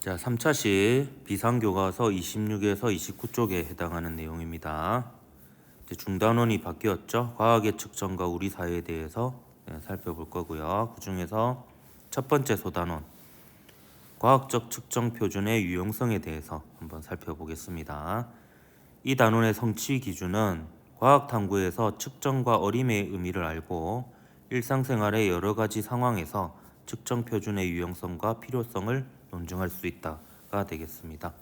자, 3차시 비상교과서 26에서 29쪽에 해당하는 내용입니다. 이제 중단원이 바뀌었죠. 과학의 측정과 우리 사회에 대해서 살펴볼 거고요. 그 중에서 첫 번째 소단원, 과학적 측정 표준의 유용성에 대해서 한번 살펴보겠습니다. 이 단원의 성취 기준은 과학 탐구에서 측정과 어림의 의미를 알고 일상생활의 여러 가지 상황에서 측정 표준의 유용성과 필요성을 논증할 수 있다가 되겠습니다.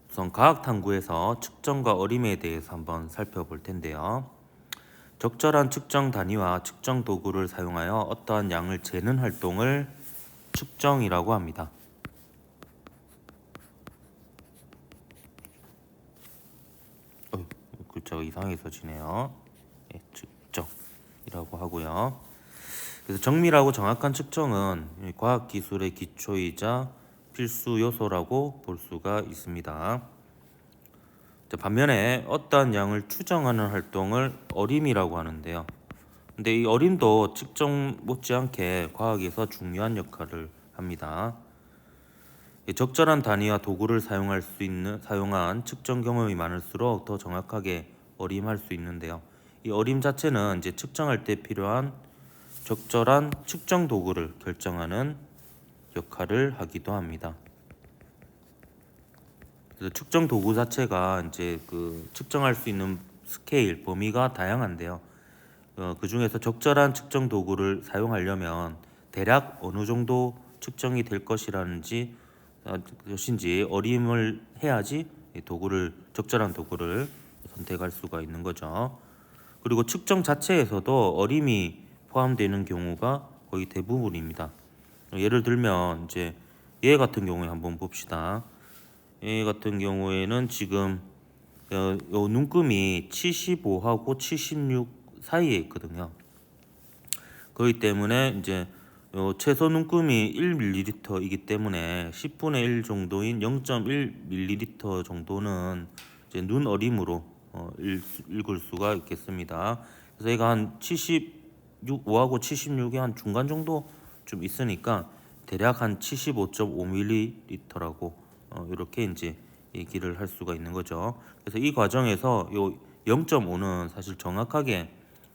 우선 과학 탐구에서 측정과 어림에 대해서 한번 살펴볼 텐데요. 적절한 측정 단위와 측정 도구를 사용하여 어떠한 양을 재는 활동을 측정이라고 합니다. 글자가 이상하게 써지네요. 측정이라고 하고요. 그래서 정밀하고 정확한 측정은 과학 기술의 기초이자 필수 요소라고 볼 수가 있습니다. 반면에 어떠한 양을 추정하는 활동을 어림이라고 하는데요. 근데 이 어림도 측정 못지않게 과학에서 중요한 역할을 합니다. 적절한 단위와 도구를 사용한 측정 경험이 많을수록 더 정확하게 어림할 수 있는데요. 이 어림 자체는 이제 측정할 때 필요한 적절한 측정 도구를 결정하는 역할을 하기도 합니다. 그래서 측정 도구 자체가 이제 측정할 수 있는 스케일 범위가 다양한데요. 그 중에서 적절한 측정 도구를 사용하려면 대략 어느 정도 측정이 될 것인지 어림을 해야지 적절한 도구를 선택할 수가 있는 거죠. 그리고 측정 자체에서도 어림이 포함되는 경우가 거의 대부분입니다. 예를 들면 이제 얘 같은 경우에 한번 봅시다. 얘 같은 경우에는 지금 요 눈금이 75하고 76 사이에 있거든요. 그렇기 때문에 이제 최소 눈금이 1ml이기 때문에 10분의 1 정도인 0.1ml 정도는 이제 눈 어림으로 읽을 수가 있겠습니다. 그래서 얘가 한 75하고 76이 한 중간 정도 좀 있으니까 대략 한 75.5ml라고 이렇게 이제 얘기를 할 수가 있는 거죠. 그래서 이 과정에서 요 0.5는 사실 정확하게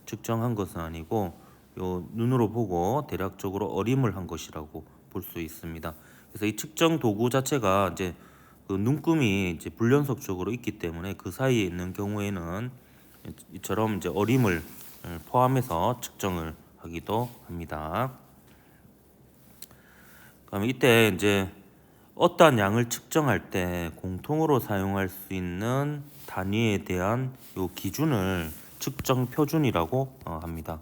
측정한 것은 아니고 요 눈으로 보고 대략적으로 어림을 한 것이라고 볼 수 있습니다. 그래서 이 측정 도구 자체가 이제 그 눈금이 이제 불연속적으로 있기 때문에 그 사이에 있는 경우에는 이처럼 이제 어림을 포함해서 측정을 하기도 합니다. 그럼 이때 이제 어떠한 양을 측정할 때 공통으로 사용할 수 있는 단위에 대한 요 기준을 측정 표준이라고 합니다.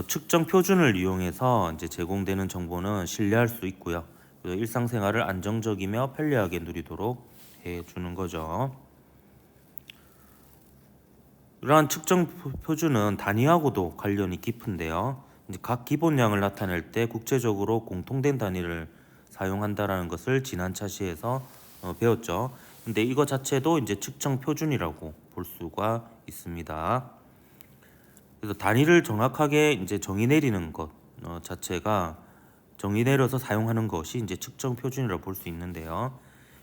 측정 표준을 이용해서 이제 제공되는 정보는 신뢰할 수 있고요. 일상생활을 안정적이며 편리하게 누리도록 해주는 거죠. 이러한 측정 표준은 단위하고도 관련이 깊은데요. 이제 각 기본량을 나타낼 때 국제적으로 공통된 단위를 사용한다라는 것을 지난 차시에서 배웠죠. 근데 이거 자체도 이제 측정 표준이라고 볼 수가 있습니다. 그래서 단위를 정확하게 이제 정의 내리는 것 자체가 정의 내려서 사용하는 것이 이제 측정 표준이라고 볼 수 있는데요.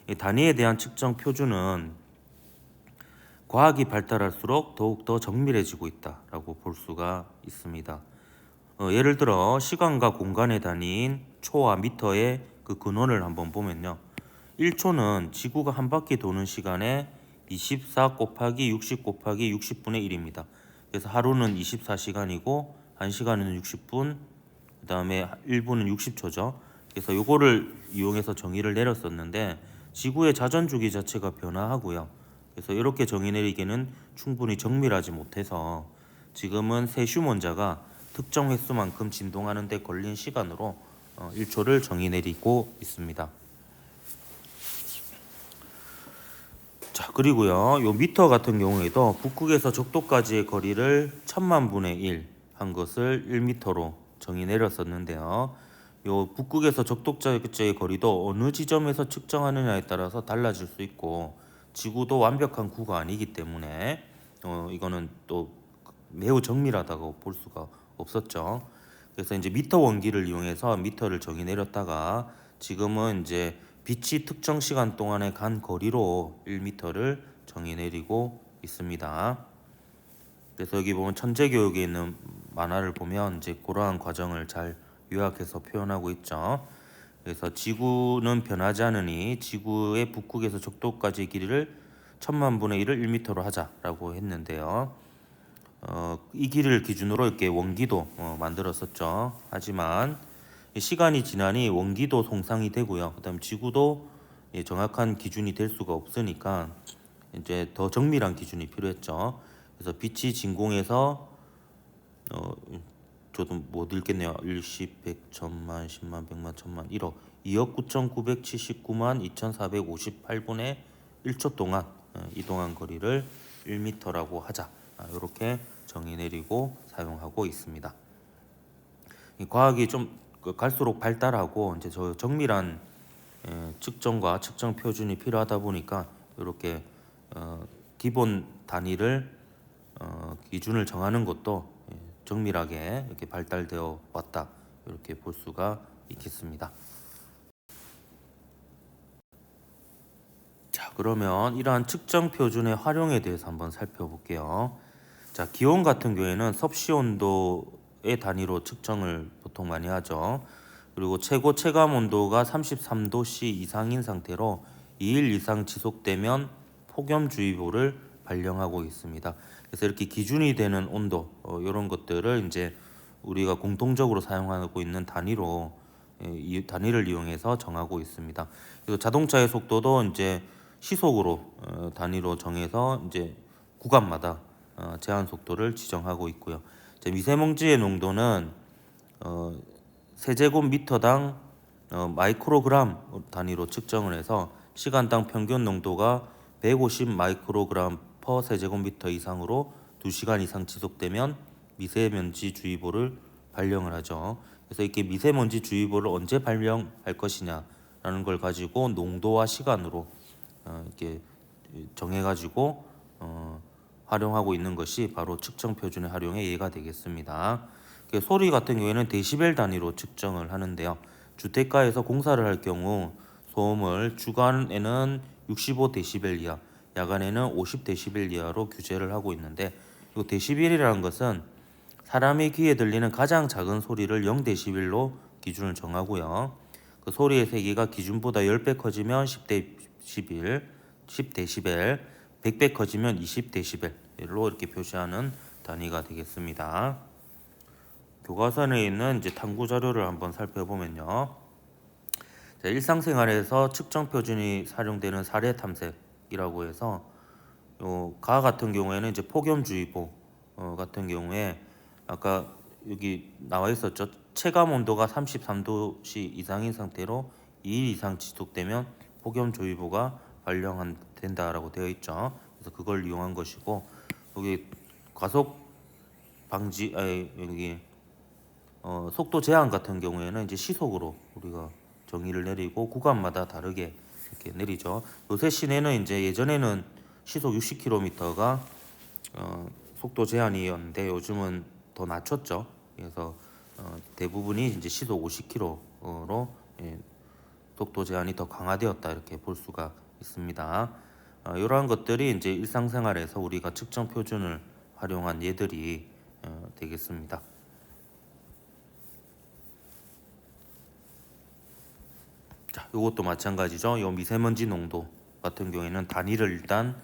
이 단위에 대한 측정 표준은 과학이 발달할수록 더욱더 정밀해지고 있다라고 볼 수가 있습니다. 예를 들어 시간과 공간의 단위인 초와 미터의 그 근원을 한번 보면요. 1초는 지구가 한 바퀴 도는 시간에 24 곱하기 60 곱하기 60분의 1입니다. 그래서 하루는 24시간이고 1시간은 60분, 그 다음에 1분은 60초죠. 그래서 요거를 이용해서 정의를 내렸었는데 지구의 자전주기 자체가 변화하고요. 그래서 이렇게 정의 내리기는 충분히 정밀하지 못해서 지금은 세슘 원자가 특정 횟수만큼 진동하는 데 걸린 시간으로 1초를 정의 내리고 있습니다. 자, 그리고요. 요 미터 같은 경우에도 북극에서 적도까지의 거리를 1000만분의 1 한 것을 1m로 정의 내렸었는데요. 요 북극에서 적도까지의 거리도 어느 지점에서 측정하느냐에 따라서 달라질 수 있고 지구도 완벽한 구가 아니기 때문에 이거는 또 매우 정밀하다고 볼 수가 없었죠. 그래서 이제 미터 원기를 이용해서 미터를 정의 내렸다가 지금은 이제 빛이 특정 시간 동안에 간 거리로 1미터를 정의 내리고 있습니다. 그래서 여기 보면 천재교육에 있는 만화를 보면 이제 그러한 과정을 잘 요약해서 표현하고 있죠. 그래서 지구는 변하지 않으니 지구의 북극에서 적도까지의 길이를 1000만 분의 1을 1미터로 하자라고 했는데요. 이 길이를 기준으로 이렇게 원기도 만들었었죠. 하지만 시간이 지나니 원기도 손상이 되고요. 그다음 지구도 정확한 기준이 될 수가 없으니까 이제 더 정밀한 기준이 필요했죠. 그래서 빛이 진공에서 저도 못 읽겠네요. 1, 10, 100, 1000만, 10만, 100만, 1000만, 1억, 2억 9,979만 2,458분의 1초 동안 이동한 거리를 1미터라고 하자. 이렇게 정의 내리고 사용하고 있습니다. 이 과학이 좀 갈수록 발달하고 이제 저 정밀한 측정과 측정 표준이 필요하다 보니까 이렇게 기본 단위를 기준을 정하는 것도 정밀하게 이렇게 발달되어 왔다 이렇게 볼 수가 있겠습니다. 자, 그러면 이러한 측정 표준의 활용에 대해서 한번 살펴볼게요. 자, 기온 같은 경우에는 섭씨 온도의 단위로 측정을 보통 많이 하죠. 그리고 최고 체감 온도가 33도씨 이상인 상태로 2일 이상 지속되면 폭염주의보를 발령하고 있습니다. 그래서 이렇게 기준이 되는 온도 이런 것들을 이제 우리가 공통적으로 사용하고 있는 단위로 이 단위를 이용해서 정하고 있습니다. 그래서 자동차의 속도도 이제 시속으로 단위로 정해서 이제 구간마다 제한 속도를 지정하고 있고요. 이제 미세먼지의 농도는 세제곱미터당 마이크로그램 단위로 측정을 해서 시간당 평균 농도가 150 마이크로그램 퍼 세제곱미터 이상으로 2시간 이상 지속되면 미세먼지 주의보를 발령을 하죠. 그래서 이렇게 미세먼지 주의보를 언제 발령할 것이냐라는 걸 가지고 농도와 시간으로 이렇게 정해가지고 활용하고 있는 것이 바로 측정 표준의 활용의 예가 되겠습니다. 소리 같은 경우에는 데시벨 단위로 측정을 하는데요. 주택가에서 공사를 할 경우 소음을 주간에는 65데시벨 이하, 야간에는 50데시벨 이하로 규제를 하고 있는데 이 데시벨이라는 것은 사람의 귀에 들리는 가장 작은 소리를 0데시벨로 기준을 정하고요. 그 소리의 세기가 기준보다 10배 커지면 10데시벨, 100배 커지면 20데시벨로 이렇게 표시하는 단위가 되겠습니다. 교과서에 있는 이제 탐구 자료를 한번 살펴보면요. 자, 일상생활에서 측정 표준이 사용되는 사례 탐색이라고 해서 가 같은 경우에는 이제 폭염주의보 같은 경우에 아까 여기 나와 있었죠. 체감 온도가 33도씨 이상인 상태로 2일 이상 지속되면 폭염주의보가 발령된다라고 되어 있죠. 그래서 그걸 이용한 것이고 여기 과속 방지 여기 속도 제한 같은 경우에는 이제 시속으로 우리가 정의를 내리고 구간마다 다르게 이렇게 내리죠. 요새 시내는 이제 예전에는 시속 60km가 속도 제한이었는데 요즘은 더 낮췄죠. 그래서 대부분이 이제 시속 50km로 속도 제한이 더 강화되었다 이렇게 볼 수가 있습니다. 이러한 것들이 이제 일상생활에서 우리가 측정 표준을 활용한 예들이 되겠습니다. 자, 이것도 마찬가지죠. 이 미세먼지 농도 같은 경우에는 단위를 일단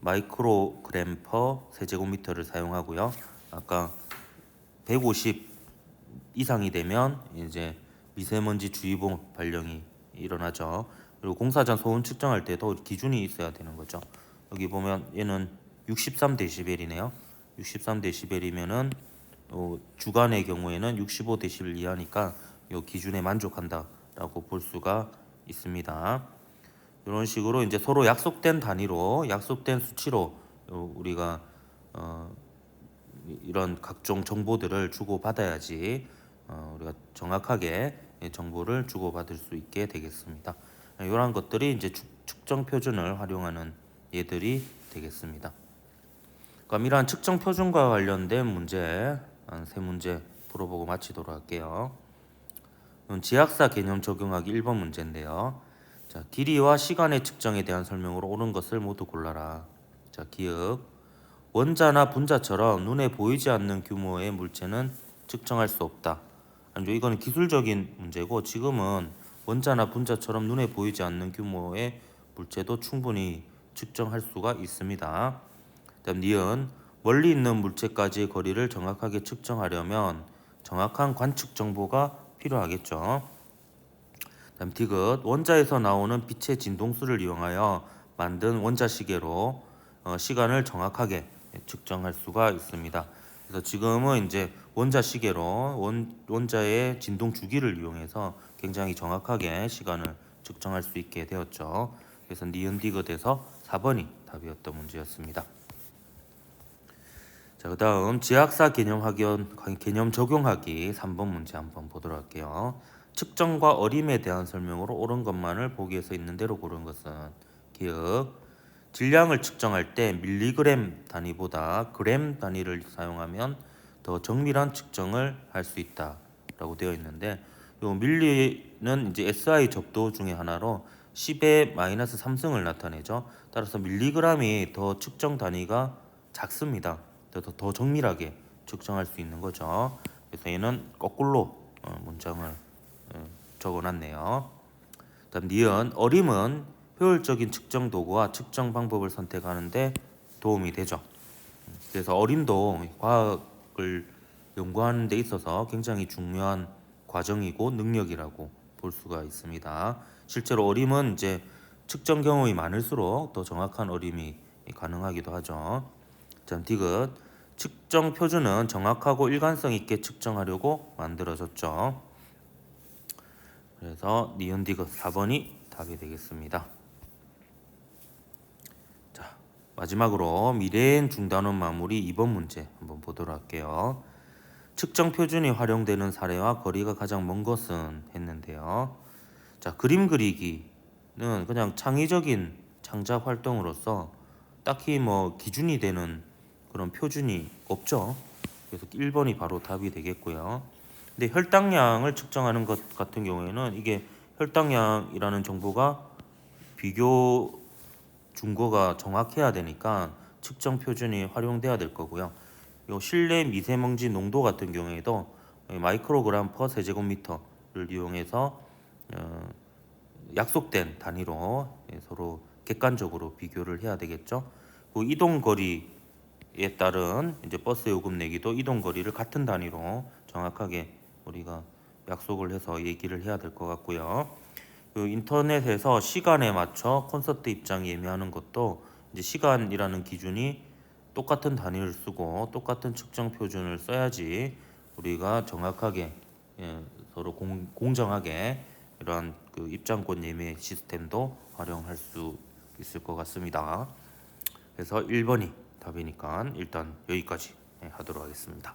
마이크로그램 퍼 세제곱미터를 사용하고요. 아까 150 이상이 되면 이제 미세먼지 주의보 발령이 일어나죠. 그리고 공사장 소음 측정할 때도 기준이 있어야 되는 거죠. 여기 보면 얘는 63데시벨이네요. 63데시벨이면은 주간의 경우에는 65데시벨 이하니까 이 기준에 만족한다라고 볼 수가 있습니다. 이런 식으로 이제 서로 약속된 단위로 약속된 수치로 우리가 이런 각종 정보들을 주고 받아야지 우리가 정확하게 정보를 주고 받을 수 있게 되겠습니다. 이러한 것들이 이제 측정 표준을 활용하는 예들이 되겠습니다. 그럼 이러한 측정 표준과 관련된 문제 한 세 문제 풀어보고 마치도록 할게요. 지학사 개념 적용하기 1번 문제인데요. 자, 길이와 시간의 측정에 대한 설명으로 옳은 것을 모두 골라라. 자, 기억. 원자나 분자처럼 눈에 보이지 않는 규모의 물체는 측정할 수 없다. 아니죠. 이거는 기술적인 문제고, 지금은 원자나 분자처럼 눈에 보이지 않는 규모의 물체도 충분히 측정할 수가 있습니다. 다음 니은. 멀리 있는 물체까지의 거리를 정확하게 측정하려면 정확한 관측 정보가 필요하겠죠. 다음 디귿. 원자에서 나오는 빛의 진동수를 이용하여 만든 원자시계로 시간을 정확하게 측정할 수가 있습니다. 그래서 지금은 이제 원자시계로 원자의 진동 주기를 이용해서 굉장히 정확하게 시간을 측정할 수 있게 되었죠. 그래서 니은 디귿에서 4번이 답이었던 문제였습니다. 자, 그다음 지학사 개념 적용하기 3번 문제 한번 보도록 할게요. 측정과 어림에 대한 설명으로 옳은 것만을 보기에서 있는 대로 고른 것은 기억. 질량을 측정할 때 밀리그램 단위보다 그램 단위를 사용하면 더 정밀한 측정을 할 수 있다라고 되어 있는데, 요 밀리는 이제 SI 접도 중에 하나로 10의 마이너스 3승을 나타내죠. 따라서 밀리그램이 더 측정 단위가 작습니다. 더 정밀하게 측정할 수 있는 거죠. 그래서 얘는 거꾸로 문장을 적어놨네요. 다음 니은. 어림은 효율적인 측정 도구와 측정 방법을 선택하는데 도움이 되죠. 그래서 어림도 과학을 연구하는 데 있어서 굉장히 중요한 과정이고 능력이라고 볼 수가 있습니다. 실제로 어림은 이제 측정 경험이 많을수록 더 정확한 어림이 가능하기도 하죠. 자, 디귿. 측정 표준은 정확하고 일관성 있게 측정하려고 만들어졌죠. 그래서 니은 디귿 4번이 답이 되겠습니다. 자, 마지막으로 미래엔 중단원 마무리 2번 문제 한번 보도록 할게요. 측정 표준이 활용되는 사례와 거리가 가장 먼 것은 했는데요. 자, 그림 그리기는 그냥 창의적인 창작 활동으로서 딱히 뭐 기준이 되는 그런 표준이 없죠. 그래서 1번이 바로 답이 되겠고요. 근데 혈당량을 측정하는 것 같은 경우에는 이게 혈당량이라는 정보가 비교 준거가 정확해야 되니까 측정 표준이 활용돼야 될 거고요. 요 실내 미세먼지 농도 같은 경우에도 마이크로그램 퍼 세제곱미터를 이용해서 약속된 단위로 서로 객관적으로 비교를 해야 되겠죠. 그 이동 거리에 따른 이제 버스 요금 내기도 이동 거리를 같은 단위로 정확하게 우리가 약속을 해서 얘기를 해야 될 것 같고요. 그 인터넷에서 시간에 맞춰 콘서트 입장 예매하는 것도 이제 시간이라는 기준이 똑같은 단위를 쓰고 똑같은 측정 표준을 써야지 우리가 정확하게 서로 공정하게 이러한 그 입장권 예매 시스템도 활용할 수 있을 것 같습니다. 그래서 1번이 답이니까 일단 여기까지 하도록 하겠습니다.